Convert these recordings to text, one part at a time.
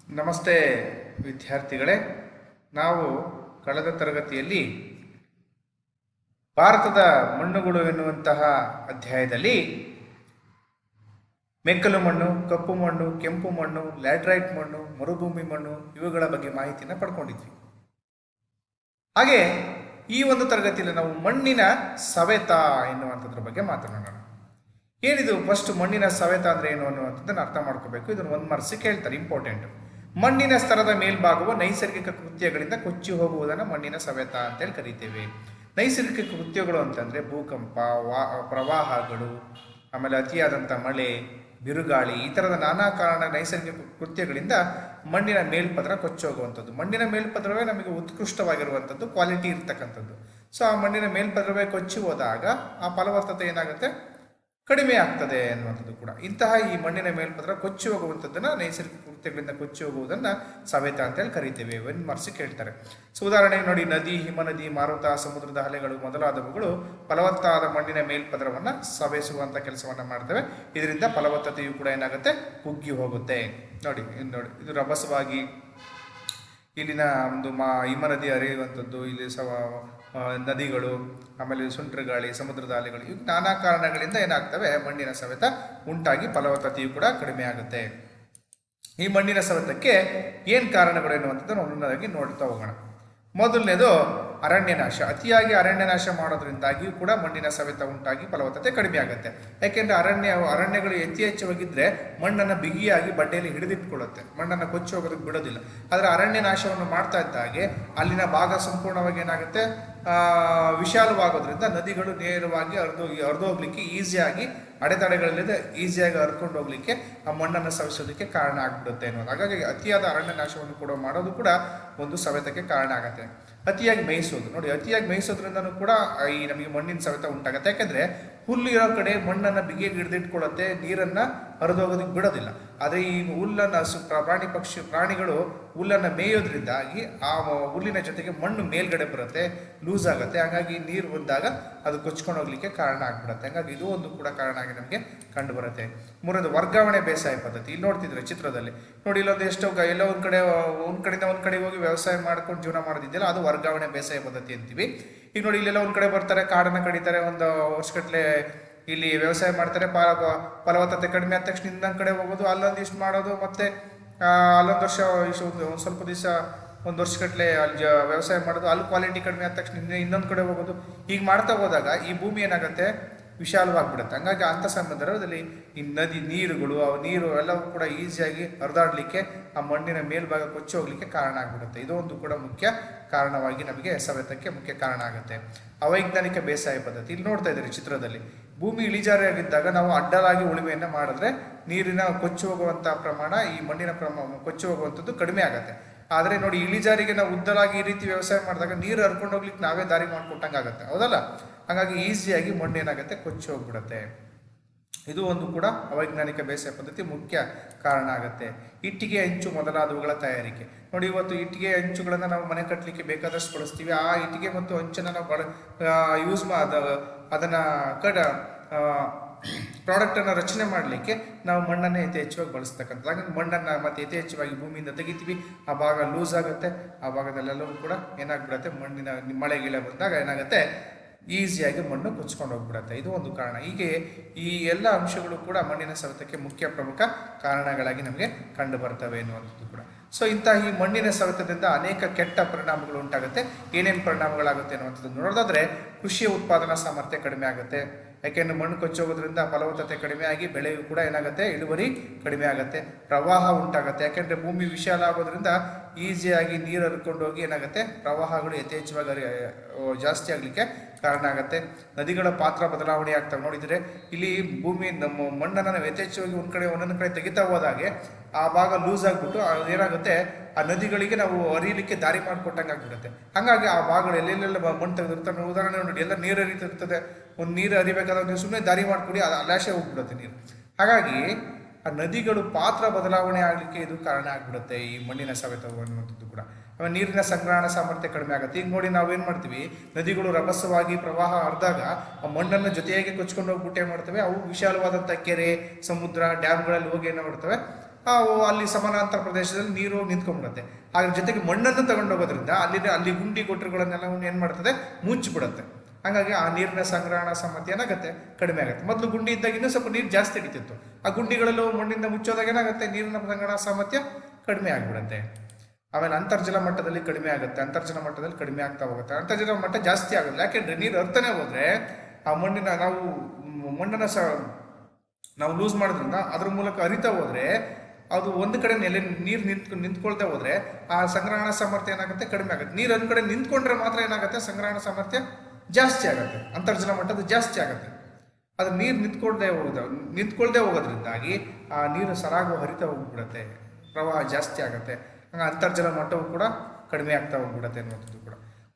ನಮಸ್ತೆ ವಿದ್ಯಾರ್ಥಿಗಳೇ. ನಾವು ಕಳೆದ ತರಗತಿಯಲ್ಲಿ ಭಾರತದ ಮಣ್ಣುಗಳು ಎನ್ನುವಂತಹ ಅಧ್ಯಾಯದಲ್ಲಿ ಮೆಕ್ಕಲು ಮಣ್ಣು, ಕಪ್ಪು ಮಣ್ಣು, ಕೆಂಪು ಮಣ್ಣು, ಲ್ಯಾಟರೈಟ್ ಮಣ್ಣು, ಮರುಭೂಮಿ ಮಣ್ಣು ಇವುಗಳ ಬಗ್ಗೆ ಮಾಹಿತಿಯನ್ನು ಪಡ್ಕೊಂಡಿದ್ವಿ. ಹಾಗೆ ಈ ಒಂದು ತರಗತಿಯಲ್ಲಿ ನಾವು ಮಣ್ಣಿನ ಸವೆತ ಎನ್ನುವಂಥದ್ರ ಬಗ್ಗೆ ಮಾತನಾಡೋಣ. ಏನಿದು ಫಸ್ಟ್ ಮಣ್ಣಿನ ಸವೆತ ಅಂದರೆ ಏನು ಅನ್ನುವಂಥದ್ದನ್ನು ಅರ್ಥ ಮಾಡ್ಕೋಬೇಕು. ಇದನ್ನು 1 ಮಾರ್ಕ್ಸ್ ಕೇಳ್ತಾರೆ, ಇಂಪಾರ್ಟೆಂಟ್. ಮಣ್ಣಿನ ಸ್ತರದ ಮೇಲ್ಭಾಗವು ನೈಸರ್ಗಿಕ ಕೃತ್ಯಗಳಿಂದ ಕೊಚ್ಚಿ ಹೋಗುವುದನ್ನು ಮಣ್ಣಿನ ಸವೆತ ಅಂತೇಳಿ ಕರಿತೇವೆ. ನೈಸರ್ಗಿಕ ಕೃತ್ಯಗಳು ಅಂತಂದರೆ ಭೂಕಂಪ, ಪ್ರವಾಹಗಳು, ಆಮೇಲೆ ಅತಿಯಾದಂಥ ಮಳೆ, ಬಿರುಗಾಳಿ, ಈ ಥರದ ನಾನಾ ಕಾರಣ ನೈಸರ್ಗಿಕ ಕೃತ್ಯಗಳಿಂದ ಮಣ್ಣಿನ ಮೇಲ್ಪದರ ಕೊಚ್ಚೋಗುವಂಥದ್ದು. ಮಣ್ಣಿನ ಮೇಲ್ಪದರವೇ ನಮಗೆ ಉತ್ಕೃಷ್ಟವಾಗಿರುವಂಥದ್ದು, ಕ್ವಾಲಿಟಿ ಇರ್ತಕ್ಕಂಥದ್ದು. ಸೊ ಆ ಮಣ್ಣಿನ ಮೇಲ್ಪದರವೇ ಕೊಚ್ಚಿ ಹೋದಾಗ ಆ ಫಲವತ್ತತೆ ಏನಾಗುತ್ತೆ, ಕಡಿಮೆ ಆಗ್ತದೆ ಅನ್ನುವಂಥದ್ದು ಕೂಡ. ಇಂತಹ ಈ ಮಣ್ಣಿನ ಮೇಲ್ಪದರ ಕೊಚ್ಚಿ ಹೋಗುವಂಥದ್ದನ್ನು, ನೈಸರ್ಗಿಕ ಕೃತ್ಯಗಳಿಂದ ಕೊಚ್ಚಿ ಹೋಗುವುದನ್ನು ಸವೆತ ಅಂತೇಳಿ ಕರಿತೇವೆ. 1 ಮಾರ್ಕ್ಸ್ ಕೇಳ್ತಾರೆ. ಸೊ ಉದಾಹರಣೆಗೆ ನೋಡಿ, ನದಿ, ಹಿಮನದಿ, ಮಾರುತ, ಸಮುದ್ರದ ಅಲೆಗಳು ಮೊದಲಾದವುಗಳು ಫಲವತ್ತಾದ ಮಣ್ಣಿನ ಮೇಲ್ಪದರವನ್ನು ಸವೆಸುವಂಥ ಕೆಲಸವನ್ನು ಮಾಡ್ತವೆ. ಇದರಿಂದ ಫಲವತ್ತತೆಯು ಕೂಡ ಏನಾಗುತ್ತೆ, ಕುಗ್ಗಿ ಹೋಗುತ್ತೆ. ನೋಡಿ ಇದು ರಭಸವಾಗಿ ಇಲ್ಲಿನ ಒಂದು ಹಿಮನದಿ ಹರಿಯುವಂಥದ್ದು, ಇಲ್ಲಿ ನದಿಗಳು, ಆಮೇಲೆ ಸುಂಟರಗಾಳಿ, ಸಮುದ್ರದ ಅಲೆಗಳು, ಇವು ನಾನಾ ಕಾರಣಗಳಿಂದ ಏನಾಗ್ತವೆ, ಮಣ್ಣಿನ ಸವೆತ ಉಂಟಾಗಿ ಫಲವತ್ತತೆಯು ಕೂಡ ಕಡಿಮೆ ಆಗುತ್ತೆ. ಈ ಮಣ್ಣಿನ ಸವೆತಕ್ಕೆ ಏನು ಕಾರಣಗಳು ಎನ್ನುವಂಥದ್ದನ್ನು ಒಂದೊಂದಾಗಿ ನೋಡ್ತಾ ಹೋಗೋಣ. ಮೊದಲನೇದು ಅರಣ್ಯನಾಶ. ಅತಿಯಾಗಿ ಅರಣ್ಯನಾಶ ಮಾಡೋದ್ರಿಂದಾಗಿಯೂ ಕೂಡ ಮಣ್ಣಿನ ಸವೆತ ಉಂಟಾಗಿ ಫಲವತ್ತತೆ ಕಡಿಮೆ ಆಗುತ್ತೆ. ಯಾಕೆಂದರೆ ಅರಣ್ಯಗಳು ಹೆಚ್ಚಾಗಿದ್ದರೆ ಮಣ್ಣನ್ನು ಬಿಗಿಯಾಗಿ ಬಡ್ಡೆಯಲ್ಲಿ ಹಿಡಿದಿಟ್ಕೊಳ್ಳುತ್ತೆ, ಮಣ್ಣನ್ನು ಕೊಚ್ಚಿ ಹೋಗೋದಕ್ಕೆ ಬಿಡೋದಿಲ್ಲ. ಆದರೆ ಅರಣ್ಯನಾಶವನ್ನು ಮಾಡ್ತಾ ಇದ್ದಾಗೆ ಅಲ್ಲಿನ ಭಾಗ ಸಂಪೂರ್ಣವಾಗಿ ಏನಾಗುತ್ತೆ, ವಿಶಾಲವಾಗೋದ್ರಿಂದ ನದಿಗಳು ನೇರವಾಗಿ ಹರಿದೋಗ್ಲಿಕ್ಕೆ ಈಸಿಯಾಗಿ, ಅಡೆತಡೆಗಳಿಲ್ಲದೆ ಈಸಿಯಾಗಿ ಹರ್ಕೊಂಡು ಹೋಗ್ಲಿಕ್ಕೆ ಆ ಮಣ್ಣನ್ನು ಸವೆಸೋದಕ್ಕೆ ಕಾರಣ ಆಗ್ಬಿಡುತ್ತೆ ಅನ್ನೋದು. ಹಾಗಾಗಿ ಅತಿಯಾದ ಅರಣ್ಯ ನಾಶವನ್ನು ಕೂಡ ಮಾಡೋದು ಕೂಡ ಒಂದು ಸವೆತಕ್ಕೆ ಕಾರಣ ಆಗುತ್ತೆ. ಅತಿಯಾಗಿ ಮೇಯಿಸೋದು, ನೋಡಿ, ಅತಿಯಾಗಿ ಮೇಯಿಸೋದ್ರಿಂದನೂ ಕೂಡ ಈ ನಮಗೆ ಮಣ್ಣಿನ ಸವೆತ ಉಂಟಾಗುತ್ತೆ. ಯಾಕೆಂದರೆ ಹುಲ್ಲು ಇರೋ ಕಡೆ ಮಣ್ಣನ್ನು ಬಿಗಿಯಾಗಿ ಹಿಡಿದಿಟ್ಕೊಳ್ಳುತ್ತೆ, ನೀರನ್ನು ಹರಿದೋಗೋದಕ್ಕೆ ಬಿಡೋದಿಲ್ಲ. ಆದರೆ ಈ ಹುಲ್ಲನ್ನು ಪ್ರಾಣಿಗಳು ಹುಲ್ಲನ್ನು ಮೇಯೋದ್ರಿಂದಾಗಿ ಆ ಹುಲ್ಲಿನ ಜೊತೆಗೆ ಮಣ್ಣು ಮೇಲ್ಗಡೆ ಬರುತ್ತೆ, ಲೂಸ್ ಆಗುತ್ತೆ. ಹಾಗಾಗಿ ನೀರು ಬಂದಾಗ ಅದು ಕೊಚ್ಕೊಂಡು ಹೋಗ್ಲಿಕ್ಕೆ ಕಾರಣ ಆಗ್ಬಿಡುತ್ತೆ. ಹಾಗಾಗಿ ಇದು ಒಂದು ಕೂಡ ಕಾರಣ ಆಗಿ ನಮಗೆ ಕಂಡು ಬರುತ್ತೆ. ಮೂರನೇದು ವರ್ಗಾವಣೆ ಬೇಸಾಯ ಪದ್ಧತಿ. ಇಲ್ಲಿ ನೋಡ್ತಿದ್ರೆ ಚಿತ್ರದಲ್ಲಿ ನೋಡಿ, ಇಲ್ಲೊಂದು ಎಲ್ಲ ಒಂದು ಕಡೆಯಿಂದ ಒಂದು ಕಡೆ ಹೋಗಿ ವ್ಯವಸಾಯ ಮಾಡ್ಕೊಂಡು ಜೀವನ ಮಾಡೋದಿದೆಯಲ್ಲ, ಅದು ವರ್ಗಾವಣೆ ಬೇಸಾಯ ಪದ್ಧತಿ ಅಂತೀವಿ. ಈಗ ನೋಡಿ, ಇಲ್ಲೆಲ್ಲ ಒಂದು ಕಡೆ ಬರ್ತಾರೆ, ಕಾಡನ್ನು ಕಡಿತಾರೆ, ಒಂದು ವರ್ಷಗಟ್ಟಲೆ ಇಲ್ಲಿ ವ್ಯವಸಾಯ ಮಾಡ್ತಾರೆ, ಫಲವತ್ತತೆ ಕಡಿಮೆ ಆದ ತಕ್ಷಣ ಇನ್ನೊಂದು ಕಡೆ ಹೋಗೋದು, ಅಲ್ಲೊಂದು ಇಷ್ಟು ಮಾಡೋದು, ಮತ್ತೆ ಅಲ್ಲೊಂದು ವರ್ಷ ಒಂದು ಸ್ವಲ್ಪ ದಿವಸ, ಒಂದು ವರ್ಷಗಟ್ಟಲೆ ಅಲ್ಲಿ ವ್ಯವಸಾಯ ಮಾಡೋದು, ಅಲ್ಲಿ ಕ್ವಾಲಿಟಿ ಕಡಿಮೆ ಆದ ತಕ್ಷಣ ಇನ್ನೊಂದು ಕಡೆ ಹೋಗೋದು. ಈಗ ಮಾಡ್ತಾ ಹೋದಾಗ ಈ ಭೂಮಿ ಏನಾಗುತ್ತೆ, ವಿಶಾಲವಾಗಿಬಿಡುತ್ತೆ. ಹಂಗಾಗಿ ಅಂಥ ಸಂದರ್ಭದಲ್ಲಿ ಈ ನದಿ ನೀರುಗಳು, ನೀರು ಎಲ್ಲವೂ ಕೂಡ ಈಸಿಯಾಗಿ ಹರಿದಾಡಲಿಕ್ಕೆ, ಆ ಮಣ್ಣಿನ ಮೇಲ್ಭಾಗ ಕೊಚ್ಚಿ ಹೋಗ್ಲಿಕ್ಕೆ ಕಾರಣ ಆಗಿಬಿಡುತ್ತೆ. ಇದೊಂದು ಕೂಡ ಮುಖ್ಯ ಕಾರಣವಾಗಿ ನಮಗೆ ಸವೆತಕ್ಕೆ ಮುಖ್ಯ ಕಾರಣ ಆಗುತ್ತೆ. ಅವೈಜ್ಞಾನಿಕ ಬೇಸಾಯ ಪದ್ಧತಿ. ಇಲ್ಲಿ ನೋಡ್ತಾ ಇದ್ದೀರಿ ಚಿತ್ರದಲ್ಲಿ, ಭೂಮಿ ಇಳಿಜಾರಿಯಾಗಿದ್ದಾಗ ನಾವು ಅಡ್ಡಲಾಗಿ ಉಳುಮೆಯನ್ನು ಮಾಡಿದ್ರೆ ನೀರಿನ ಕೊಚ್ಚಿ ಹೋಗುವಂಥ ಪ್ರಮಾಣ, ಈ ಮಣ್ಣಿನ ಕೊಚ್ಚಿ ಹೋಗುವಂಥದ್ದು ಕಡಿಮೆ ಆಗುತ್ತೆ. ಆದರೆ ನೋಡಿ, ಇಳಿಜಾರಿಗೆ ನಾವು ಉದ್ದಲಾಗಿ ಈ ರೀತಿ ವ್ಯವಸಾಯ ಮಾಡಿದಾಗ ನೀರು ಹರ್ಕೊಂಡು ಹೋಗ್ಲಿಕ್ಕೆ ನಾವೇ ದಾರಿ ಮಾಡಿಕೊಟ್ಟಂಗೆ ಆಗುತ್ತೆ, ಹೌದಲ್ಲ? ಹಾಗಾಗಿ ಈಸಿಯಾಗಿ ಮಣ್ಣು ಏನಾಗುತ್ತೆ, ಕೊಚ್ಚಿ ಹೋಗ್ಬಿಡುತ್ತೆ. ಇದು ಒಂದು ಕೂಡ ಅವೈಜ್ಞಾನಿಕ ಬೇಸಾಯ ಪದ್ಧತಿ ಮುಖ್ಯ ಕಾರಣ ಆಗುತ್ತೆ. ಇಟ್ಟಿಗೆ, ಹಂಚು ಮೊದಲಾದವುಗಳ ತಯಾರಿಕೆ. ನೋಡಿ, ಇವತ್ತು ಇಟ್ಟಿಗೆ ಹಂಚುಗಳನ್ನು ನಾವು ಮನೆ ಕಟ್ಟಲಿಕ್ಕೆ ಬೇಕಾದಷ್ಟು ಬಳಸ್ತೀವಿ. ಆ ಇಟ್ಟಿಗೆ ಮತ್ತು ಹಂಚನ್ನು ನಾವು ಅದನ್ನು ಪ್ರಾಡಕ್ಟನ್ನು ರಚನೆ ಮಾಡಲಿಕ್ಕೆ ನಾವು ಮಣ್ಣನ್ನು ಯಥೇಚ್ಛವಾಗಿ ಬಳಸ್ತಕ್ಕಂಥದ್ದು. ಹಾಗಾಗಿ ಮಣ್ಣನ್ನು ಮತ್ತೆ ಯಥೇಚ್ಛವಾಗಿ ಭೂಮಿಯಿಂದ ತೆಗಿತೀವಿ, ಆ ಭಾಗ ಲೂಸ್ ಆಗುತ್ತೆ, ಆ ಭಾಗದಲ್ಲೆಲ್ಲವೂ ಕೂಡ ಏನಾಗ್ಬಿಡುತ್ತೆ, ಮಣ್ಣಿನ ಮಳೆ ಗಿಳೆ ಬಂದಾಗ ಏನಾಗುತ್ತೆ, ಈಸಿಯಾಗಿ ಮಣ್ಣು ಕೊಚ್ಕೊಂಡು ಹೋಗ್ಬಿಡುತ್ತೆ. ಇದು ಒಂದು ಕಾರಣ. ಹೀಗೆ ಈ ಎಲ್ಲ ಅಂಶಗಳು ಕೂಡ ಮಣ್ಣಿನ ಸವೆತಕ್ಕೆ ಮುಖ್ಯ ಪ್ರಮುಖ ಕಾರಣಗಳಾಗಿ ನಮಗೆ ಕಂಡು ಬರ್ತವೆ ಎನ್ನುವಂಥದ್ದು ಕೂಡ. ಸೊ ಇಂತಹ ಈ ಮಣ್ಣಿನ ಸವೆತದಿಂದ ಅನೇಕ ಕೆಟ್ಟ ಪರಿಣಾಮಗಳು ಉಂಟಾಗುತ್ತೆ. ಏನೇನು ಪರಿಣಾಮಗಳಾಗುತ್ತೆ ಅನ್ನುವಂಥದ್ದು ನೋಡೋದಾದ್ರೆ, ಕೃಷಿಯ ಉತ್ಪಾದನಾ ಸಾಮರ್ಥ್ಯ ಕಡಿಮೆ ಆಗುತ್ತೆ. ಯಾಕೆಂದರೆ ಮಣ್ಣು ಕೊಚ್ಚೋಗೋದ್ರಿಂದ ಫಲವತ್ತತೆ ಕಡಿಮೆ ಆಗಿ ಬೆಳೆಯು ಕೂಡ ಏನಾಗುತ್ತೆ, ಇಳುವರಿ ಕಡಿಮೆ ಆಗುತ್ತೆ. ಪ್ರವಾಹ ಉಂಟಾಗುತ್ತೆ. ಯಾಕೆಂದರೆ ಭೂಮಿ ವಿಶಾಲ ಆಗೋದ್ರಿಂದ ಈಸಿಯಾಗಿ ನೀರು ಹರ್ಕೊಂಡು ಹೋಗಿ ಏನಾಗುತ್ತೆ, ಪ್ರವಾಹಗಳು ಯಥೇಚ್ಛವಾಗಿ ಜಾಸ್ತಿ ಆಗಲಿಕ್ಕೆ ಕಾರಣ ಆಗುತ್ತೆ. ನದಿಗಳ ಪಾತ್ರ ಬದಲಾವಣೆ ಆಗ್ತವೆ. ನೋಡಿದರೆ ಇಲ್ಲಿ ಭೂಮಿ ನಮ್ಮ ಮಣ್ಣನ್ನು ನಾವು ಯಥೇಚ್ಛವಾಗಿ ಒಂದೊಂದು ಕಡೆ ತೆಗಿತಾ ಹೋದಾಗೆ ಆ ಭಾಗ ಲೂಸ್ ಆಗಿಬಿಟ್ಟು ಏನಾಗುತ್ತೆ, ಆ ನದಿಗಳಿಗೆ ನಾವು ಹರಿಯಲಿಕ್ಕೆ ದಾರಿ ಮಾಡಿಕೊಟ್ಟಂಗೆ ಆಗ್ಬಿಡುತ್ತೆ. ಹಾಗಾಗಿ ಆ ಭಾಗಗಳು ಎಲ್ಲೆಲ್ಲ ಮಣ್ಣು ತೆಗೆದಿರ್ತಾರೆ. ಉದಾಹರಣೆ ನೋಡಿ, ಎಲ್ಲ ನೀರು ಹರಿತಿರ್ತದೆ, ಒಂದು ನೀರು ಹರಿಬೇಕಾದ್ರೆ ನೀವು ಸುಮ್ಮನೆ ದಾರಿ ಮಾಡಿಕೊಡಿ, ಅದು ಅಲ್ಲಾಶೆ ಹೋಗ್ಬಿಡುತ್ತೆ ನೀರು. ಹಾಗಾಗಿ ಆ ನದಿಗಳು ಪಾತ್ರ ಬದಲಾವಣೆ ಆಗಲಿಕ್ಕೆ ಇದು ಕಾರಣ ಆಗಿಬಿಡುತ್ತೆ, ಈ ಮಣ್ಣಿನ ಸವೆತವು ಅನ್ನುವಂಥದ್ದು ಕೂಡ. ಆಮೇಲೆ ನೀರಿನ ಸಂಗ್ರಹಣ ಸಾಮರ್ಥ್ಯ ಕಡಿಮೆ ಆಗುತ್ತೆ. ಈಗ ನೋಡಿ, ನಾವೇನು ಮಾಡ್ತೀವಿ, ನದಿಗಳು ರಭಸವಾಗಿ ಪ್ರವಾಹ ಹರಿದಾಗ ಆ ಮಣ್ಣನ್ನು ಜೊತೆಯಾಗಿ ಕೊಚ್ಕೊಂಡು ಹೋಗ್ಬಿಟ್ಟು ಏನು ಮಾಡ್ತವೆ, ಅವು ವಿಶಾಲವಾದಂಥ ಕೆರೆ, ಸಮುದ್ರ, ಡ್ಯಾಮ್ಗಳಲ್ಲಿ ಹೋಗಿ ಏನು ಮಾಡ್ತವೆ, ಅಲ್ಲಿ ಸಮಾನಾಂತರ ಪ್ರದೇಶದಲ್ಲಿ ನೀರು ನಿಂತ್ಕೊಂಡ್ಬಿಡುತ್ತೆ. ಅದ್ರ ಜೊತೆಗೆ ಮಣ್ಣನ್ನು ತಗೊಂಡೋಗೋದ್ರಿಂದ ಅಲ್ಲಿ ಗುಂಡಿ ಗೊಟ್ಟರುಗಳನ್ನೆಲ್ಲ ಏನು ಮಾಡ್ತದೆ, ಮುಚ್ಚಿಬಿಡುತ್ತೆ. ಹಾಗಾಗಿ ಆ ನೀರಿನ ಸಂಗ್ರಹಣಾ ಸಾಮರ್ಥ್ಯ ಏನಾಗುತ್ತೆ, ಕಡಿಮೆ ಆಗುತ್ತೆ. ಮೊದಲು ಗುಂಡಿ ಇದ್ದಾಗ ಇನ್ನೂ ಸ್ವಲ್ಪ ನೀರು ಜಾಸ್ತಿ ಹಿಡಿತಿತ್ತು. ಆ ಗುಂಡಿಗಳಲ್ಲೂ ಮಣ್ಣಿಂದ ಮುಚ್ಚೋದಾಗ ಏನಾಗುತ್ತೆ, ನೀರಿನ ಸಂಗ್ರಹಣಾ ಸಾಮರ್ಥ್ಯ ಕಡಿಮೆ ಆಗಿಬಿಡುತ್ತೆ. ಆಮೇಲೆ ಅಂತರ್ಜಲ ಮಟ್ಟದಲ್ಲಿ ಕಡಿಮೆ ಆಗುತ್ತೆ, ಅಂತರ್ಜಲ ಮಟ್ಟದಲ್ಲಿ ಕಡಿಮೆ ಆಗ್ತಾ ಹೋಗುತ್ತೆ. ಅಂತರ್ಜಲ ಮಟ್ಟ ಜಾಸ್ತಿ ಆಗುತ್ತೆ, ಯಾಕೆಂದ್ರೆ ನೀರು ಅರ್ಥನೇ ಹೋದ್ರೆ ಆ ಮಣ್ಣನ್ನು ನಾವು ಲೂಸ್ ಮಾಡೋದ್ರಿಂದ ಅದ್ರ ಮೂಲಕ ಹರಿತಾ ಹೋದ್ರೆ ಅದು ಒಂದು ಕಡೆ ನೀರು ನಿಂತ್ಕೊಳ್ತಾ ಹೋದ್ರೆ ಆ ಸಂಗ್ರಹಣಾ ಸಾಮರ್ಥ್ಯ ಏನಾಗುತ್ತೆ, ಕಡಿಮೆ ಆಗುತ್ತೆ. ನೀರು ಒಂದು ಕಡೆ ನಿಂತ್ಕೊಂಡ್ರೆ ಮಾತ್ರ ಏನಾಗುತ್ತೆ, ಸಂಗ್ರಹಣಾ ಸಾಮರ್ಥ್ಯ ಜಾಸ್ತಿ ಆಗುತ್ತೆ, ಅಂತರ್ಜಲ ಮಟ್ಟದ ಜಾಸ್ತಿ ಆಗುತ್ತೆ. ಅದು ನೀರು ನಿಂತ್ಕೊಳ್ದೆ ಹೋಗೋದ್ರಿಂದಾಗಿ ಆ ನೀರು ಸರಾಗು ಹರಿತಾ ಹೋಗ್ಬಿಡುತ್ತೆ, ಪ್ರವಾಹ ಜಾಸ್ತಿ ಆಗುತ್ತೆ. ಅಂತರ್ಜಲ ಮಟ್ಟವು ಕೂಡ ಕಡಿಮೆ ಆಗ್ತಾ ಹೋಗ್ಬಿಡುತ್ತೆ ಅನ್ನುವಂಥದ್ದು ಕೂಡ.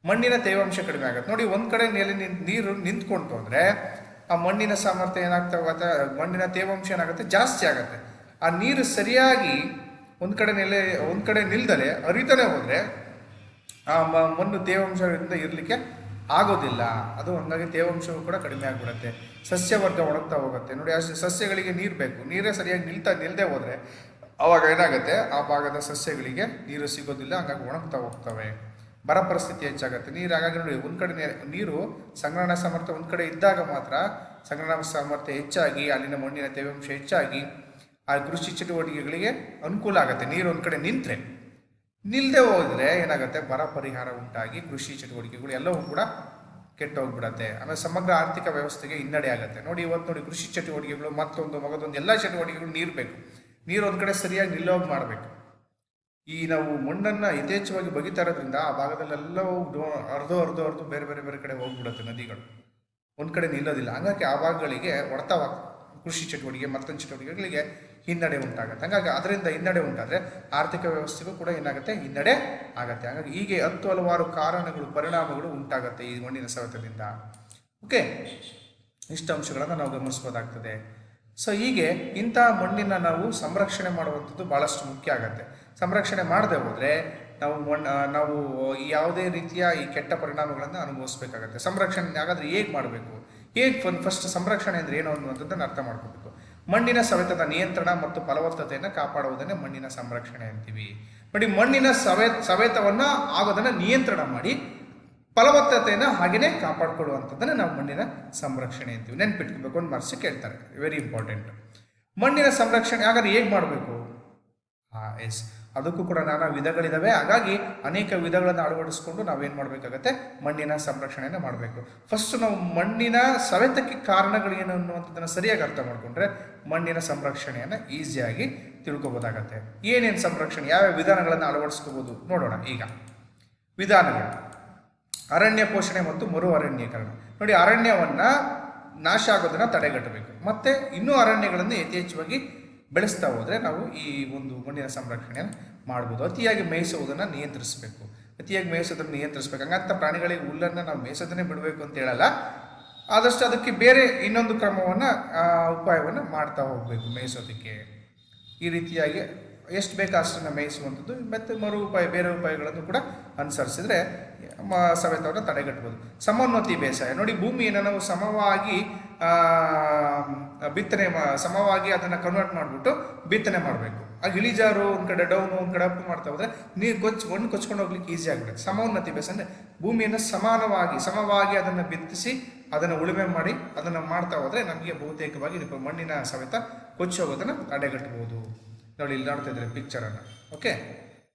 ಮಣ್ಣಿನ ತೇವಾಂಶ ಕಡಿಮೆ ಆಗುತ್ತೆ. ನೋಡಿ, ಒಂದ್ ಕಡೆ ನೀರು ನಿಂತ್ಕೊಂತು ಅಂದ್ರೆ ಆ ಮಣ್ಣಿನ ಸಾಮರ್ಥ್ಯ ಏನಾಗ್ತಾ ಹೋಗುತ್ತೆ, ಮಣ್ಣಿನ ತೇವಾಂಶ ಏನಾಗುತ್ತೆ, ಜಾಸ್ತಿ ಆಗುತ್ತೆ. ಆ ನೀರು ಸರಿಯಾಗಿ ಒಂದ್ ಕಡೆ ನಿಲ್ದಲೆ ಹರಿತಾನೆ ಹೋದ್ರೆ ಆ ಮಣ್ಣು ತೇವಾಂಶದಿಂದ ಇರಲಿಕ್ಕೆ ಆಗೋದಿಲ್ಲ. ಅದು ಹಂಗಾಗಿ ತೇವಾಂಶವು ಕೂಡ ಕಡಿಮೆ ಆಗಿಬಿಡುತ್ತೆ. ಸಸ್ಯವರ್ಗ ಒಣಗ್ತಾ ಹೋಗುತ್ತೆ. ನೋಡಿ, ಅಷ್ಟು ಸಸ್ಯಗಳಿಗೆ ನೀರು ಬೇಕು. ನೀರೇ ಸರಿಯಾಗಿ ನಿಲ್ದೇ ಹೋದ್ರೆ ಅವಾಗ ಏನಾಗುತ್ತೆ, ಆ ಭಾಗದ ಸಸ್ಯಗಳಿಗೆ ನೀರು ಸಿಗೋದಿಲ್ಲ, ಹಂಗಾಗಿ ಒಣಗ್ತಾ ಹೋಗ್ತವೆ. ಬರ ಪರಿಸ್ಥಿತಿ ಹೆಚ್ಚಾಗುತ್ತೆ. ನೀರು ಹಾಗಾಗಿ ನೋಡಿ, ಒಂದ್ ಕಡೆ ನೀರು ಸಂಗ್ರಹಣಾ ಸಾಮರ್ಥ್ಯ ಒಂದ್ ಕಡೆ ಇದ್ದಾಗ ಮಾತ್ರ ಸಂಗ್ರಹಣಾ ಸಾಮರ್ಥ್ಯ ಹೆಚ್ಚಾಗಿ ಅಲ್ಲಿನ ಮಣ್ಣಿನ ತೇವಾಂಶ ಹೆಚ್ಚಾಗಿ ಆ ಕೃಷಿ ಚಟುವಟಿಕೆಗಳಿಗೆ ಅನುಕೂಲ ಆಗುತ್ತೆ. ನೀರು ಒಂದ್ ಕಡೆ ನಿಲ್ದೇ ಹೋದ್ರೆ ಏನಾಗುತ್ತೆ, ಬರ ಪರಿಹಾರ ಉಂಟಾಗಿ ಕೃಷಿ ಚಟುವಟಿಕೆಗಳು ಎಲ್ಲವೂ ಕೂಡ ಕೆಟ್ಟು ಹೋಗ್ಬಿಡತ್ತೆ. ಆಮೇಲೆ ಸಮಗ್ರ ಆರ್ಥಿಕ ವ್ಯವಸ್ಥೆಗೆ ಹಿನ್ನಡೆ ಆಗುತ್ತೆ. ನೋಡಿ, ಇವತ್ತು ನೋಡಿ, ಕೃಷಿ ಚಟುವಟಿಕೆಗಳು ಮಗದೊಂದು ಎಲ್ಲ ಚಟುವಟಿಕೆಗಳು ನೀರು ಬೇಕು. ನೀರು ಒಂದ್ ಕಡೆ ಸರಿಯಾಗಿ ನಿಲ್ಲೋಗಿ ಮಾಡಬೇಕು. ನಾವು ಮಣ್ಣನ್ನ ಯಥೇಚ್ಛವಾಗಿ ಬಗಿತಾ ಇರೋದ್ರಿಂದ ಆ ಭಾಗದಲ್ಲೆಲ್ಲವೂ ಅರ್ಧ ಬೇರೆ ಕಡೆ ಹೋಗ್ಬಿಡುತ್ತೆ. ನದಿಗಳು ಒಂದ್ ಕಡೆ ನಿಲ್ಲೋದಿಲ್ಲ. ಹಂಗಾಗಿ ಆ ಭಾಗಗಳಿಗೆ ಹೊಡೆತವಾಗ್ತದೆ. ಕೃಷಿ ಚಟುವಟಿಕೆ ಮತ್ತೊಂದು ಚಟುವಟಿಕೆಗಳಿಗೆ ಹಿನ್ನಡೆ ಉಂಟಾಗುತ್ತೆ. ಹಾಗಾಗಿ ಅದರಿಂದ ಹಿನ್ನಡೆ ಉಂಟಾದ್ರೆ ಆರ್ಥಿಕ ವ್ಯವಸ್ಥೆಗೂ ಕೂಡ ಏನಾಗುತ್ತೆ, ಹಿನ್ನಡೆ ಆಗತ್ತೆ. ಹಾಗಾಗಿ ಹೀಗೆ ಹಲವಾರು ಕಾರಣಗಳು, ಪರಿಣಾಮಗಳು ಉಂಟಾಗತ್ತೆ ಈ ಮಣ್ಣಿನ ಸವೆತದಿಂದ. ಓಕೆ, ಇಷ್ಟು ಅಂಶಗಳನ್ನು ನಾವು ಗಮನಿಸಬಹುದಾಗ್ತದೆ. ಸೊ ಹೀಗೆ ಇಂಥ ಮಣ್ಣಿನ ನಾವು ಸಂರಕ್ಷಣೆ ಮಾಡುವಂಥದ್ದು ಬಹಳಷ್ಟು ಮುಖ್ಯ ಆಗುತ್ತೆ. ಸಂರಕ್ಷಣೆ ಮಾಡದೆ ಹೋದ್ರೆ ನಾವು ಯಾವುದೇ ರೀತಿಯ ಈ ಕೆಟ್ಟ ಪರಿಣಾಮಗಳನ್ನು ಅನುಭವಿಸಬೇಕಾಗತ್ತೆ. ಸಂರಕ್ಷಣೆ ಹಾಗಾದ್ರೆ ಹೇಗೆ ಮಾಡಬೇಕು, ಫಸ್ಟ್ ಸಂರಕ್ಷಣೆ ಅಂದ್ರೆ ಏನು ಅನ್ನುವಂಥದ್ದನ್ನು ಅರ್ಥ ಮಾಡ್ಕೋಬೇಕು. ಮಣ್ಣಿನ ಸವೆತದ ನಿಯಂತ್ರಣ ಮತ್ತು ಫಲವತ್ತತೆಯನ್ನು ಕಾಪಾಡುವುದನ್ನೇ ಮಣ್ಣಿನ ಸಂರಕ್ಷಣೆ ಅಂತೀವಿ. ನೋಡಿ, ಮಣ್ಣಿನ ಸವೆತವನ್ನ ಆಗೋದನ್ನ ನಿಯಂತ್ರಣ ಮಾಡಿ ಫಲವತ್ತತೆಯನ್ನು ಹಾಗೇನೆ ಕಾಪಾಡಿಕೊಳ್ಳುವಂಥದ್ದನ್ನು ನಾವು ಮಣ್ಣಿನ ಸಂರಕ್ಷಣೆ ಅಂತೀವಿ. ನೆನ್ಪಿಟ್ಕೋಬೇಕು, ಒಂದು ಮಾರ್ಕ್ಸ್ ಕೇಳ್ತಾರೆ, ವೆರಿ ಇಂಪಾರ್ಟೆಂಟ್. ಮಣ್ಣಿನ ಸಂರಕ್ಷಣೆ ಹಾಗಾದ್ರೆ ಹೇಗೆ ಮಾಡಬೇಕು? ಎಸ್, ಅದಕ್ಕೂ ಕೂಡ ನಾನಾ ವಿಧಗಳಿದಾವೆ. ಹಾಗಾಗಿ ಅನೇಕ ವಿಧಗಳನ್ನು ಅಳವಡಿಸ್ಕೊಂಡು ನಾವೇನು ಮಾಡಬೇಕಾಗತ್ತೆ, ಮಣ್ಣಿನ ಸಂರಕ್ಷಣೆಯನ್ನು ಮಾಡಬೇಕು. ಫಸ್ಟ್ ನಾವು ಮಣ್ಣಿನ ಸವೆತಕ್ಕೆ ಕಾರಣಗಳೇನು ಅನ್ನುವಂಥದ್ದನ್ನು ಸರಿಯಾಗಿ ಅರ್ಥ ಮಾಡಿಕೊಂಡ್ರೆ ಮಣ್ಣಿನ ಸಂರಕ್ಷಣೆಯನ್ನು ಈಸಿಯಾಗಿ ತಿಳ್ಕೊಬೋದಾಗತ್ತೆ. ಏನೇನು ಸಂರಕ್ಷಣೆ, ಯಾವ್ಯಾವ ವಿಧಾನಗಳನ್ನು ಅಳವಡಿಸ್ಕೋಬಹುದು ನೋಡೋಣ. ಈಗ ವಿಧಾನಗಳು: ಅರಣ್ಯ ಪೋಷಣೆ ಮತ್ತು ಮರು ಅರಣ್ಯೀಕರಣ. ನೋಡಿ, ಅರಣ್ಯವನ್ನ ನಾಶ ಆಗೋದನ್ನ ತಡೆಗಟ್ಟಬೇಕು. ಮತ್ತೆ ಇನ್ನೂ ಅರಣ್ಯಗಳನ್ನು ಯಥೇಚ್ಛವಾಗಿ ಬೆಳೆಸ್ತಾ ಹೋದ್ರೆ ನಾವು ಈ ಒಂದು ಮಣ್ಣಿನ ಸಂರಕ್ಷಣೆಯನ್ನು ಮಾಡ್ಬೋದು. ಅತಿಯಾಗಿ ಮೇಯಿಸುವುದನ್ನು ನಿಯಂತ್ರಿಸಬೇಕು. ಹಂಗಂತ ಪ್ರಾಣಿಗಳಿಗೆ ಹುಲ್ಲನ್ನು ನಾವು ಮೇಯಿಸೋದನ್ನೇ ಬಿಡಬೇಕು ಅಂತ ಹೇಳಲ್ಲ. ಆದಷ್ಟು ಅದಕ್ಕೆ ಬೇರೆ ಇನ್ನೊಂದು ಉಪಾಯವನ್ನು ಮಾಡ್ತಾ ಹೋಗ್ಬೇಕು ಮೇಯಿಸೋದಕ್ಕೆ. ಈ ರೀತಿಯಾಗಿ ಎಷ್ಟು ಬೇಕು ಅಷ್ಟನ್ನು ಮೇಯಿಸುವಂಥದ್ದು. ಮತ್ತು ಬೇರೆ ಉಪಾಯಗಳನ್ನು ಕೂಡ ಅನುಸರಿಸಿದ್ರೆ ಸವೆತವನ್ನು ತಡೆಗಟ್ಟಬಹುದು. ಸಮೋನ್ನತಿ ಬೇಸಾಯ. ನೋಡಿ, ಭೂಮಿಯನ್ನು ನಾವು ಸಮವಾಗಿ ಸಮವಾಗಿ ಅದನ್ನು ಕನ್ವರ್ಟ್ ಮಾಡಿಬಿಟ್ಟು ಬಿತ್ತನೆ ಮಾಡಬೇಕು. ಆಗ ಇಳಿಜಾರು ಒಂದು ಕಡೆ ಡೌನು, ಒಂದು ಕಡೆ ಅಪ್ ಮಾಡ್ತಾ ಹೋದ್ರೆ ಮಣ್ಣು ಕೊಚ್ಕೊಂಡು ಹೋಗ್ಲಿಕ್ಕೆ ಈಸಿ ಆಗಿಬಿಡುತ್ತೆ. ಸಮೋನ್ನತಿ ಬೇಸಾಯ ಅಂದರೆ ಭೂಮಿಯನ್ನು ಸಮವಾಗಿ ಅದನ್ನು ಬಿತ್ತಿಸಿ ಅದನ್ನು ಉಳುಮೆ ಮಾಡಿ ಅದನ್ನು ಮಾಡ್ತಾ ಹೋದ್ರೆ ನಮಗೆ ಬಹುತೇಕವಾಗಿ ಮಣ್ಣಿನ ಸವೆತ ಕೊಚ್ಚೋಗೋದನ್ನು ತಡೆಗಟ್ಟಬಹುದು. ನೋಡಿ, ಇಲ್ಲಿ ನೋಡ್ತಾ ಇದ್ದಾರೆ ಪಿಕ್ಚರನ್ನು. ಓಕೆ,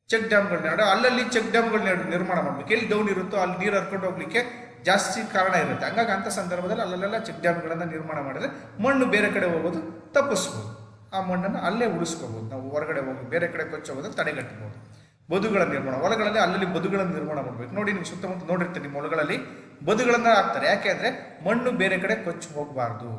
ಚೆಕ್ ಡ್ಯಾಮ್ಗಳನ್ನ ಅಲ್ಲಲ್ಲಿ ಚೆಕ್ ಡ್ಯಾಮ್ಗಳನ್ನ ನಿರ್ಮಾಣ ಮಾಡಬೇಕು. ಎಲ್ಲಿ ಡೌನ್ ಇರುತ್ತೋ ಅಲ್ಲಿ ನೀರು ಹರ್ಕೊಂಡು ಹೋಗ್ಲಿಕ್ಕೆ ಜಾಸ್ತಿ ಕಾರಣ ಇರುತ್ತೆ. ಹಂಗಾಗಿ ಅಂಥ ಸಂದರ್ಭದಲ್ಲಿ ಅಲ್ಲೆಲ್ಲ ಚೆಕ್ ಡ್ಯಾಮ್ಗಳನ್ನು ನಿರ್ಮಾಣ ಮಾಡಿದ್ರೆ ಮಣ್ಣು ಬೇರೆ ಕಡೆ ಹೋಗೋದು ತಪ್ಪಿಸ್ಬೋದು. ಆ ಮಣ್ಣನ್ನು ಅಲ್ಲೇ ಉಳಿಸ್ಕೋಬಹುದು. ನಾವು ಹೊರಗಡೆ ಹೋಗಿ ಬೇರೆ ಕಡೆ ಕೊಚ್ಚೋಗೋದನ್ನು ತಡೆಗಟ್ಟಬಹುದು. ಬದುಗಳ ನಿರ್ಮಾಣ, ಹೊಲಗಳಲ್ಲಿ ಅಲ್ಲಲ್ಲಿ ಬದುಗಳನ್ನು ನಿರ್ಮಾಣ ಮಾಡಬೇಕು. ನೋಡಿ, ನೀವು ಸುತ್ತಮುತ್ತ ನೋಡಿರ್ತೀರಿ, ನಿಮ್ಮ ಹೊಲಗಳಲ್ಲಿ ಬದುಗಳನ್ನು ಹಾಕ್ತಾರೆ. ಯಾಕೆ ಅಂದರೆ ಮಣ್ಣು ಬೇರೆ ಕಡೆ ಕೊಚ್ಚಿ ಹೋಗಬಾರ್ದು.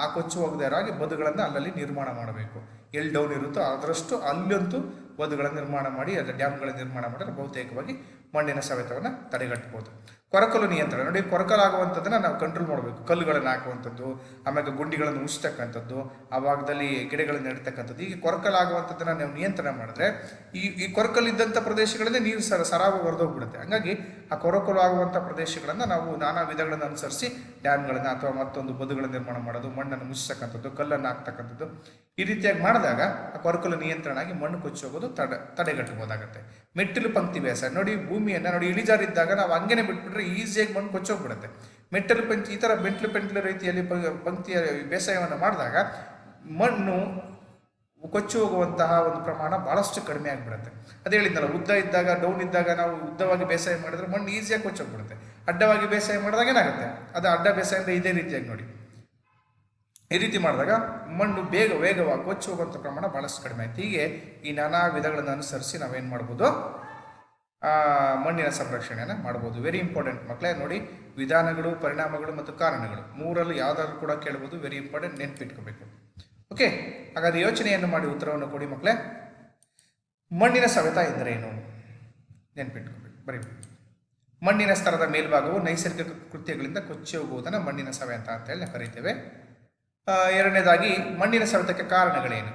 ಆ ಕೊಚ್ಚು ಹೋಗದೆ ಇರೋಹಾಗೆ ಬದುಗಳನ್ನು ಅಲ್ಲಲ್ಲಿ ನಿರ್ಮಾಣ ಮಾಡಬೇಕು. ಎಲ್ಲಿ ಡೌನ್ ಇರುತ್ತೋ ಅದರಷ್ಟು ಅಲ್ಲಂತೂ ಬದುಗಳನ್ನು ನಿರ್ಮಾಣ ಮಾಡಿ, ಅದರ ಡ್ಯಾಮ್ಗಳ ನಿರ್ಮಾಣ ಮಾಡಿದ್ರೆ ಬಹುತೇಕವಾಗಿ ಮಣ್ಣಿನ ಸವೆತವನ್ನು ತಡೆಗಟ್ಟಬಹುದು. ಕೊರಕಲು ನಿಯಂತ್ರಣ ನೋಡಿ, ಕೊರಕಲಾಗುವಂಥದ್ದನ್ನು ನಾವು ಕಂಟ್ರೋಲ್ ಮಾಡಬೇಕು. ಕಲ್ಲುಗಳನ್ನು ಹಾಕುವಂಥದ್ದು, ಆಮೇಲೆ ಗುಂಡಿಗಳನ್ನು ಉಳಿಸ್ತಕ್ಕಂಥದ್ದು, ಆ ಭಾಗದಲ್ಲಿ ಗಿಡಗಳನ್ನು ನೆಡ್ತಕ್ಕಂಥದ್ದು, ಹೀಗೆ ಕೊರಕಲಾಗುವಂಥದ್ದನ್ನು ನಾವು ನಿಯಂತ್ರಣ ಮಾಡಿದ್ರೆ ಈ ಕೊರಕಲಿದ್ದಂಥ ಪ್ರದೇಶಗಳಲ್ಲಿ ನೀರು ಸರಾಗವಾಗಿ ಹೊರದೋಗ್ಬಿಡುತ್ತೆ. ಹಾಗಾಗಿ ಆ ಕೊರಕಲು ಆಗುವಂಥ ಪ್ರದೇಶಗಳನ್ನು ನಾವು ನಾನಾ ವಿಧಗಳನ್ನು ಅನುಸರಿಸಿ ಡ್ಯಾಮ್ಗಳನ್ನು ಅಥವಾ ಮತ್ತೊಂದು ಬದುಗಳ ನಿರ್ಮಾಣ ಮಾಡೋದು, ಮಣ್ಣನ್ನು ಮುಚ್ಚತಕ್ಕಂಥದ್ದು, ಕಲ್ಲನ್ನು ಹಾಕ್ತಕ್ಕಂಥದ್ದು, ಈ ರೀತಿಯಾಗಿ ಮಾಡಿದಾಗ ಆ ಕೊರಕಲು ನಿಯಂತ್ರಣ ಆಗಿ ಮಣ್ಣು ಕೊಚ್ಚಿ ಹೋಗೋದು ತಡೆಗಟ್ಟಬಹುದಾಗುತ್ತೆ. ಮೆಟ್ಟಿಲು ಪಂಕ್ತಿ ಬೇಸಾಯ ನೋಡಿ, ಭೂಮಿಯನ್ನು ನೋಡಿ ಇಳಿಜಾರಿದ್ದಾಗ ನಾವು ಹಂಗೇನೆ ಬಿಟ್ಬಿಟ್ರೆ ಈಸಿಯಾಗಿ ಮಣ್ಣು ಕೊಚ್ಚೋಗ್ಬಿಡುತ್ತೆ. ಮೆಟ್ಟಲು ಪಂಕ್ತಿ ಈ ಥರ ಮೆಂಟ್ಲು ರೀತಿಯಲ್ಲಿ ಪಂಕ್ತಿಯ ಬೇಸಾಯವನ್ನು ಮಾಡಿದಾಗ ಮಣ್ಣು ಕೊಚ್ಚಿ ಹೋಗುವಂತಹ ಒಂದು ಪ್ರಮಾಣ ಭಾಳಷ್ಟು ಕಡಿಮೆ ಆಗಿಬಿಡುತ್ತೆ. ಅದೇ ಹೇಳಿದ್ನಲ್ಲ, ಉದ್ದ ಇದ್ದಾಗ ಡೌನ್ ಇದ್ದಾಗ ನಾವು ಉದ್ದವಾಗಿ ಬೇಸಾಯ ಮಾಡಿದ್ರೆ ಮಣ್ಣು ಈಸಿಯಾಗಿ ಕೊಚ್ಚೋಗ್ಬಿಡುತ್ತೆ. ಅಡ್ಡವಾಗಿ ಬೇಸಾಯ ಮಾಡಿದಾಗ ಏನಾಗುತ್ತೆ, ಅದು ಅಡ್ಡ ಬೇಸಾಯ ಅಂದರೆ ಇದೇ ರೀತಿಯಾಗಿ ನೋಡಿ, ಈ ರೀತಿ ಮಾಡಿದಾಗ ಮಣ್ಣು ವೇಗವಾಗಿ ಕೊಚ್ಚಿ ಹೋಗುವಂಥ ಪ್ರಮಾಣ ಭಾಳಷ್ಟು ಕಡಿಮೆ ಆಯ್ತು. ಹೀಗೆ ಈ ನಾನಾ ವಿಧಗಳನ್ನು ಅನುಸರಿಸಿ ನಾವೇನು ಮಾಡ್ಬೋದು, ಮಣ್ಣಿನ ಸಂರಕ್ಷಣೆಯನ್ನು ಮಾಡ್ಬೋದು. ವೆರಿ ಇಂಪಾರ್ಟೆಂಟ್ ಮಕ್ಕಳೇ. ನೋಡಿ, ವಿಧಾನಗಳು, ಪರಿಣಾಮಗಳು ಮತ್ತು ಕಾರಣಗಳು ಮೂರಲ್ಲೂ ಯಾವುದಾದ್ರೂ ಕೂಡ ಕೇಳ್ಬೋದು. Very important, ನೆನ್ಪಿಟ್ಕೋಬೇಕು. ಓಕೆ, ಹಾಗಾದ್ರೆ ಯೋಚನೆಯನ್ನು ಮಾಡಿ ಉತ್ತರವನ್ನು ಕೊಡಿ ಮಕ್ಕಳೇ. ಮಣ್ಣಿನ ಸವೆತ ಎಂದರೇನು? ನೆನ್ಪಿಟ್ಕೋಬೇಕು, ಬರೀ ಮಣ್ಣಿನ ಸ್ತರದ ಮೇಲ್ಭಾಗವು ನೈಸರ್ಗಿಕ ಕೃತ್ಯಗಳಿಂದ ಕೊಚ್ಚಿ ಹೋಗುವುದನ್ನು ಮಣ್ಣಿನ ಸವೆತ ಅಂತ ಹೇಳಿ ಕರೀತೇವೆ. ಎರಡನೇದಾಗಿ, ಮಣ್ಣಿನ ಸವೆತಕ್ಕೆ ಕಾರಣಗಳೇನು?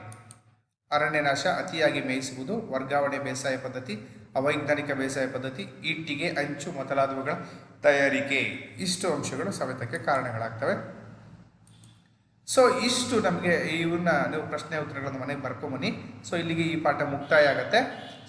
ಅರಣ್ಯನಾಶ, ಅತಿಯಾಗಿ ಮೇಯಿಸುವುದು, ವರ್ಗಾವಣೆ ಬೇಸಾಯ ಪದ್ಧತಿ, ಅವೈಜ್ಞಾನಿಕ ಬೇಸಾಯ ಪದ್ಧತಿ, ಇಟ್ಟಿಗೆ, ಅಂಚು ಮೊದಲಾದವುಗಳ ತಯಾರಿಕೆ. ಇಷ್ಟು ಅಂಶಗಳು ಸವೆತಕ್ಕೆ ಕಾರಣಗಳಾಗ್ತವೆ. ಸೊ ಇಷ್ಟು ನಮಗೆ ಇವನ್ನ ನೀವು ಪ್ರಶ್ನೆ ಉತ್ತರಗಳನ್ನು ಮನೆಗೆ ಬರ್ಕೊಂಬನ್ನಿ. ಸೊ ಇಲ್ಲಿಗೆ ಈ ಪಾಠ ಮುಕ್ತಾಯ ಆಗುತ್ತೆ.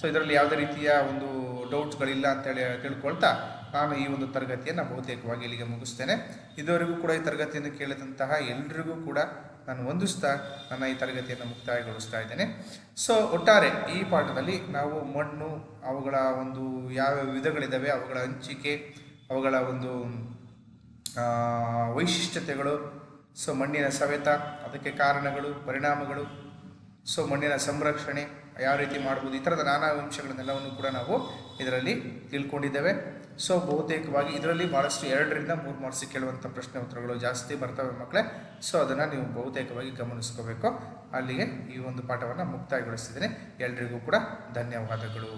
ಸೊ ಇದರಲ್ಲಿ ಯಾವುದೇ ರೀತಿಯ ಒಂದು ಡೌಟ್ಸ್ಗಳಿಲ್ಲ ಅಂತೇಳಿ ತಿಳ್ಕೊಳ್ತಾ ನಾನು ಈ ಒಂದು ತರಗತಿಯನ್ನು ಬಹುತೇಕವಾಗಿ ಇಲ್ಲಿಗೆ ಮುಗಿಸ್ತೇನೆ. ಇದುವರೆಗೂ ಕೂಡ ಈ ತರಗತಿಯನ್ನು ಕೇಳಿದಂತಹ ಎಲ್ರಿಗೂ ಕೂಡ ನಾನು ವಂದಿಸ್ತಾ ನನ್ನ ಈ ತರಗತಿಯನ್ನು ಮುಕ್ತಾಯಗೊಳಿಸ್ತಾ ಇದ್ದೇನೆ. ಸೊ ಒಟ್ಟಾರೆ ಈ ಪಾಠದಲ್ಲಿ ನಾವು ಮಣ್ಣು, ಅವುಗಳ ಒಂದು ಯಾವ ವಿಧಗಳಿದ್ದಾವೆ, ಅವುಗಳ ಹಂಚಿಕೆ, ಅವುಗಳ ಒಂದು ವೈಶಿಷ್ಟ್ಯತೆಗಳು, ಸೊ ಮಣ್ಣಿನ ಸವೆತ, ಅದಕ್ಕೆ ಕಾರಣಗಳು, ಪರಿಣಾಮಗಳು, ಸೊ ಮಣ್ಣಿನ ಸಂರಕ್ಷಣೆ ಯಾವ ರೀತಿ ಮಾಡ್ಬೋದು, ಈ ಥರದ ನಾನಾ ಅಂಶಗಳನ್ನೆಲ್ಲವನ್ನು ಕೂಡ ನಾವು ಇದರಲ್ಲಿ ತಿಳ್ಕೊಂಡಿದ್ದೇವೆ. ಸೊ ಬಹುತೇಕವಾಗಿ ಇದರಲ್ಲಿ ಭಾಳಷ್ಟು 2 ರಿಂದ 3 ಮಾರ್ಕ್ಸ್ ಕೇಳುವಂಥ ಪ್ರಶ್ನೆ ಉತ್ತರಗಳು ಜಾಸ್ತಿ ಬರ್ತವೆ ಮಕ್ಕಳೇ. ಸೊ ಅದನ್ನು ನೀವು ಬಹುತೇಕವಾಗಿ ಗಮನಿಸ್ಕೋಬೇಕು. ಅಲ್ಲಿಗೆ ಈ ಒಂದು ಪಾಠವನ್ನು ಮುಕ್ತಾಯಗೊಳಿಸ್ತಿದ್ದೇನೆ. ಎಲ್ರಿಗೂ ಕೂಡ ಧನ್ಯವಾದಗಳು.